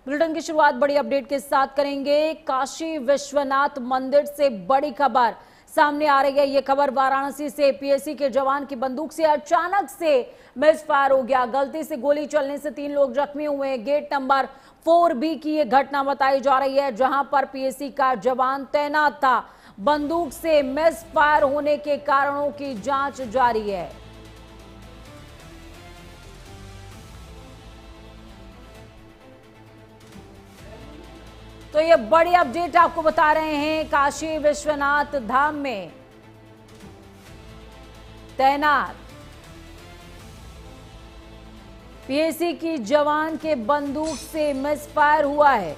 Bulletin की शुरुआत बड़ी अपडेट के साथ करेंगे। काशी विश्वनाथ मंदिर से बड़ी खबर सामने आ रही है। ये खबर वाराणसी से पीएससी के जवान की बंदूक से अचानक से मिसफायर हो गया। गलती से गोली चलने से 3 लोग जख्मी हुए। गेट नंबर 4B की ये घटना बताई जा रही है, जहां पर पीएससी का जवान तैनात था। बंदूक से मिसफायर होने के कारणों की जांच जारी है। तो ये बड़ी अपडेट आपको बता रहे हैं। काशी विश्वनाथ धाम में तैनात पीएससी की जवान के बंदूक से मिसफायर हुआ है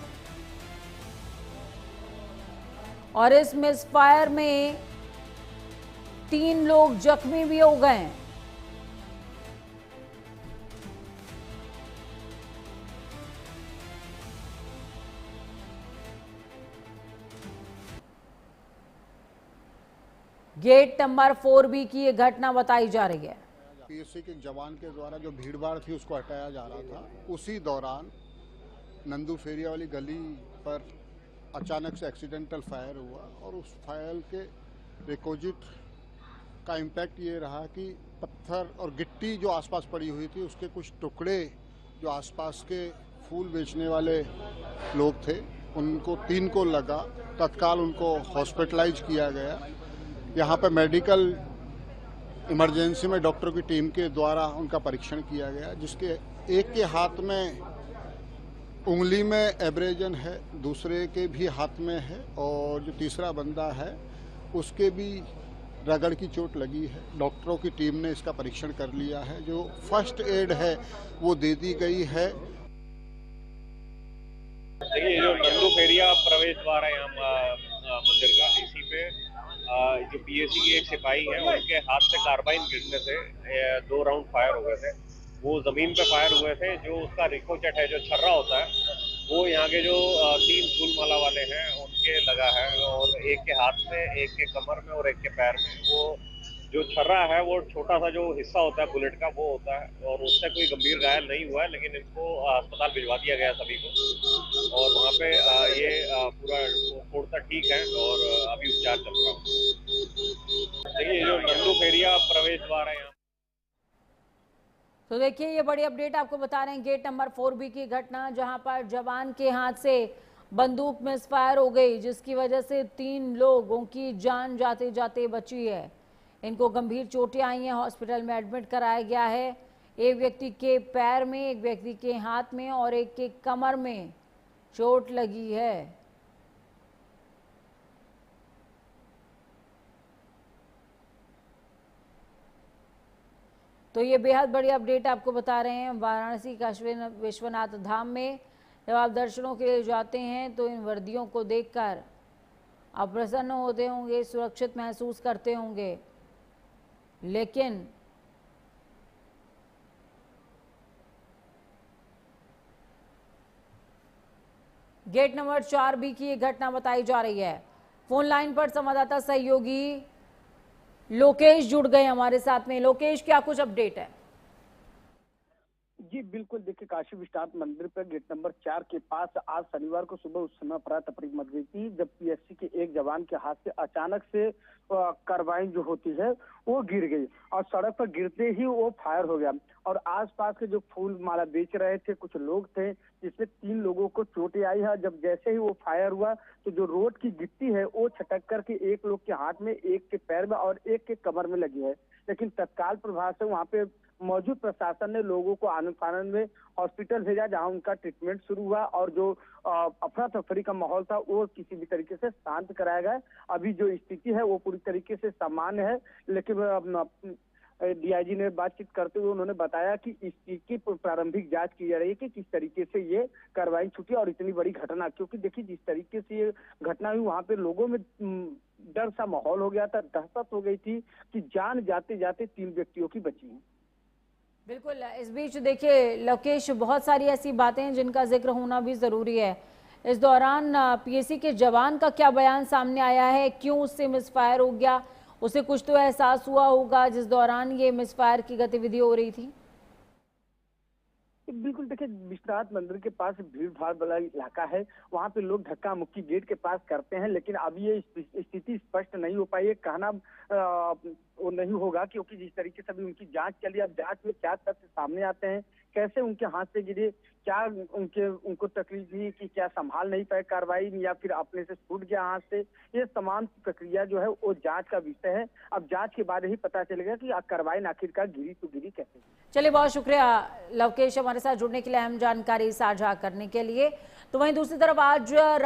और इस मिसफायर में 3 लोग जख्मी भी हो गए हैं। गेट नंबर 4B की ये घटना बताई जा रही है। पीएससी के जवान के द्वारा जो भीड़भाड़ थी उसको हटाया जा रहा था, उसी दौरान नंदू फेरिया वाली गली पर अचानक से एक्सीडेंटल फायर हुआ और उस फायर के रिकोजिट का इम्पैक्ट ये रहा कि पत्थर और गिट्टी जो आसपास पड़ी हुई थी उसके कुछ टुकड़े जो आसपास के फूल बेचने वाले लोग थे उनको 3 को लगा। तत्काल उनको हॉस्पिटलाइज किया गया। यहाँ पे मेडिकल इमरजेंसी में डॉक्टरों की टीम के द्वारा उनका परीक्षण किया गया, जिसके एक के हाथ में उंगली में एब्रेजन है, दूसरे के भी हाथ में है और जो तीसरा बंदा है उसके भी रगड़ की चोट लगी है। डॉक्टरों की टीम ने इसका परीक्षण कर लिया है। जो फर्स्ट एड है वो दे दी गई है। देखिए, जो नंदू फेरिया प्रवेश द्वार है यहाँ मंदिर का, इसी पे जो पीएससी के एक सिपाही हैं उनके हाथ से कार्बाइन गिरने से 2 राउंड फायर हो गए थे। वो जमीन पे फायर हुए थे। जो उसका रिकोचेट है, जो छर्रा होता है, वो यहाँ के जो 3 फूलमाला वाले हैं उनके लगा है और एक के हाथ में, एक के कमर में और एक के पैर में। वो जो छर्रा है वो छोटा सा जो हिस्सा होता है बुलेट का वो होता है और उससे कोई गंभीर घायल नहीं हुआ है, लेकिन इनको अस्पताल भिजवा दिया गया सभी को और वहाँ पे ये पूरा पूर्णतः ठीक है और अभी उपचार चल रहा है। देखिए, जो नंदू फेरिया प्रवेश द्वार है यहाँ। तो देखिए, ये बड़ी अपडेट आपको बता रहे हैं। गेट नंबर 4B की घटना, जहां पर जवान के हाथ से बंदूक मिसफायर हो गई, जिसकी वजह से 3 लोगों की जान जाते जाते बची है। इनको गंभीर चोटें आई हैं, हॉस्पिटल में एडमिट कराया गया है। एक व्यक्ति के पैर में, एक व्यक्ति के हाथ में और एक के कमर में चोट लगी है। तो ये बेहद बड़ी अपडेट आपको बता रहे हैं। वाराणसी काशी विश्वनाथ धाम में जब आप दर्शनों के लिए जाते हैं तो इन वर्दियों को देखकर आप प्रसन्न होते होंगे, सुरक्षित महसूस करते होंगे, लेकिन गेट नंबर 4B की ये घटना बताई जा रही है। फोन लाइन पर संवाददाता सहयोगी लोकेश जुड़ गए हमारे साथ में। लोकेश, क्या कुछ अपडेट है? जी बिल्कुल, देखिए काशी विश्वनाथ मंदिर पर गेट नंबर 4 के पास आज शनिवार को सुबह उस समय अफरा-तफरी मच गई थी जब पीएससी के एक जवान के हाथ से अचानक से कार्बाइन जो होती है वो गिर गई और सड़क पर गिरते ही वो फायर हो गया और आसपास के जो फूल माला बेच रहे थे कुछ लोग थे, जिसमें 3 लोगों को चोटें आई है। जब जैसे ही वो फायर हुआ तो जो रोड की गिट्टी है वो छटक करके एक लोग के हाथ में, एक के पैर में और एक के कमर में लगी है, लेकिन तत्काल प्रभाव से वहाँ पे मौजूद प्रशासन ने लोगों को आनंद फानंद में हॉस्पिटल भेजा, जहां उनका ट्रीटमेंट शुरू हुआ और जो अफरा तफरी का माहौल था वो किसी भी तरीके से शांत कराया गया। अभी जो स्थिति है वो पूरी तरीके से सामान्य है, लेकिन डीआईजी ने बातचीत करते हुए उन्होंने बताया कि इस चीज की प्रारंभिक जांच की जा रही है कि किस तरीके से ये कार्रवाई छूटी और इतनी बड़ी घटना, क्योंकि देखिए जिस तरीके से ये घटना हुई वहां पे लोगों में डर सा माहौल हो गया था, दहशत हो गई थी कि जान जाते जाते 3 व्यक्तियों की बची है। बिल्कुल। इस बीच देखिए लोकेश, बहुत सारी ऐसी बातें हैं जिनका जिक्र होना भी जरूरी है। इस दौरान पीएससी के जवान का क्या बयान सामने आया है, क्यों उससे मिसफायर हो गया? उसे कुछ तो एहसास हुआ होगा जिस दौरान ये मिसफायर की गतिविधि हो रही थी। बिल्कुल देखिए, विश्वनाथ मंदिर के पास भीड़ भाड़ वाला इलाका है, वहाँ पे लोग धक्का मुक्की गेट के पास करते हैं, लेकिन अभी ये स्थिति स्पष्ट नहीं हो पाई है। कहना वो नहीं होगा, क्योंकि जिस तरीके से अभी उनकी जांच चली, अब जांच में क्या तथ्य सामने आते हैं, कैसे उनके हाथ से गिरे, क्या उनको तकलीफ हुई कि क्या संभाल नहीं पाए कार्रवाई, या फिर अपने से छूट गया हाथ से, ये तमाम प्रक्रिया जो है वो जांच का विषय है। अब जांच के बाद ही पता चलेगा कि कार्रवाई आखिरकार गिरी तो गिरी कैसे। चलिए, बहुत शुक्रिया लवकेश हमारे साथ जुड़ने के लिए, अहम जानकारी साझा करने के लिए। तो वहीं दूसरी तरफ आज